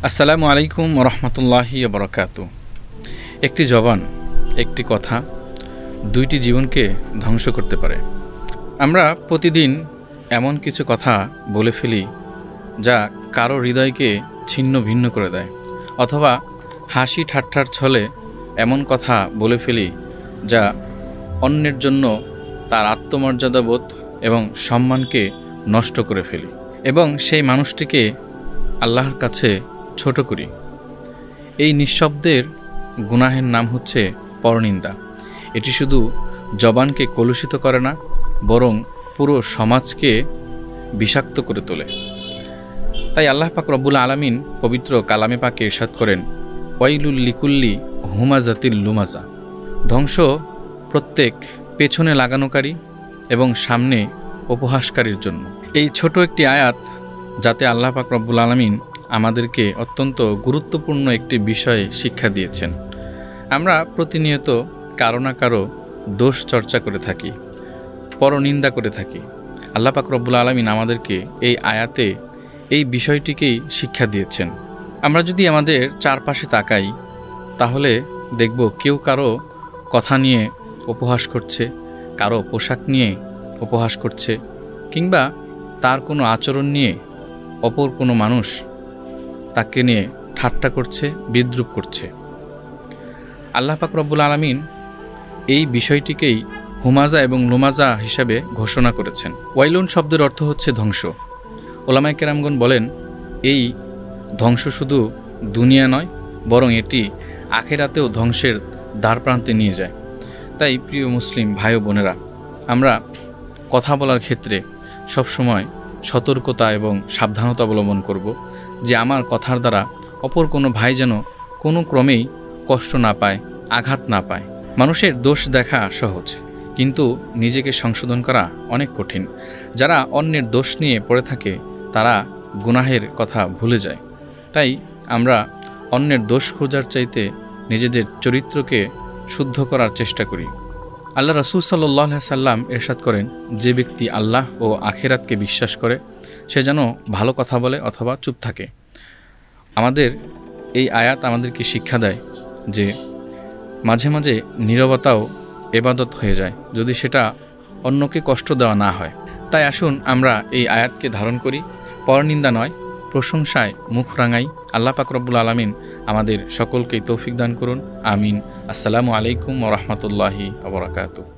আসসালামু আলাইকুম রহমতুল্লাহি বরকাতু। একটি জবান, একটি কথা দুইটি জীবনকে ধ্বংস করতে পারে। আমরা প্রতিদিন এমন কিছু কথা বলে ফেলি যা কারো হৃদয়কে ছিন্ন ভিন্ন করে দেয়, অথবা হাসি ঠাট্টার ছলে এমন কথা বলে ফেলি যা অন্যের জন্য তার আত্মমর্যাদাবোধ এবং সম্মানকে নষ্ট করে ফেলি এবং সেই মানুষটিকে আল্লাহর কাছে ছোট করি। এই নিঃশব্দের গুনাহের নাম হচ্ছে পরনিন্দা। এটি শুধু জবানকে কলুষিত করে না, বরং পুরো সমাজকে বিষাক্ত করে তোলে। তাই আল্লাহ পাক রব্বুল আলামিন পবিত্র কালামে পাকে ইরশাদ করেন, ওয়াইলুল লিকুল্লি হুমাজাতিল লুমাজা। ধ্বংস প্রত্যেক পেছনে লাগানোকারী এবং সামনে উপহাসকারীর জন্য। এই ছোট একটি আয়াত যাতে আল্লাহ পাক রব্বুল আলামিন আমাদেরকে অত্যন্ত গুরুত্বপূর্ণ একটি বিষয়ে শিক্ষা দিয়েছেন। আমরা প্রতিনিয়ত কারো না কারো দোষ চর্চা করে থাকি, পরনিন্দা করে থাকি। আল্লাহ পাক রব্বুল আলামিন আমাদেরকে এই আয়াতে এই বিষয়টিকেই শিক্ষা দিয়েছেন। আমরা যদি আমাদের চারপাশে তাকাই তাহলে দেখব কেউ কারো কথা নিয়ে উপহাস করছে, কারো পোশাক নিয়ে উপহাস করছে, কিংবা তার কোনো আচরণ নিয়ে অপর কোনো মানুষ তাকে নিয়ে ঠাট্টা করছে, বিদ্রূপ করছে। আল্লাহ পাক রব্বুল আলামিন এই বিষয়টিকেই হুমাজা এবং লুমাজা হিসাবে ঘোষণা করেছেন। ওয়াইলুন শব্দের অর্থ হচ্ছে ধ্বংস। ওলামায়ে কেরামগণ বলেন, এই ধ্বংস শুধু দুনিয়া নয়, বরং এটি আখিরাতেও ধ্বংসের দ্বারপ্রান্তে নিয়ে যায়। তাই প্রিয় মুসলিম ভাই ও বোনেরা, আমরা কথা বলার ক্ষেত্রে সবসময় সতর্কতা এবং সাবধানতা অবলম্বন করব, যে আমার কথার দ্বারা অপর কোনো ভাই যেন কোনো ক্রমেই কষ্ট না পায়, আঘাত না পায়। মানুষের দোষ দেখা সহজ, কিন্তু নিজেকে সংশোধন করা অনেক কঠিন। যারা অন্যের দোষ নিয়ে পড়ে থাকে তারা গুনাহের কথা ভুলে যায়। তাই আমরা অন্যের দোষ খোঁজার চাইতে নিজেদের চরিত্রকে শুদ্ধ করার চেষ্টা করি। আল্লাহ রাসূল সাল্লাল্লাহু আলাইহি সাল্লাম ইরশাদ করেন, যে ব্যক্তি আল্লাহ ও আখিরাতকে বিশ্বাস করে সে যেন ভালো কথা বলে অথবা চুপ থাকে। আমাদের এই আয়াত আমাদেরকে শিক্ষা দেয় যে মাঝে মাঝে নীরবতাও ইবাদত হয়ে যায়, যদি সেটা অন্যকে কষ্ট দেওয়া না হয়। তাই আসুন আমরা এই আয়াতকে ধারণ করি, পরনিন্দা নয়, প্রশংসায় মুখ রাঙাই। আল্লাহ পাক রব্বুল আলামিন আমাদের সকলকেই তৌফিক দান করুন। আমিন। আসসালামু আলাইকুম ওয়া রাহমাতুল্লাহি ওয়া বারাকাতুহু।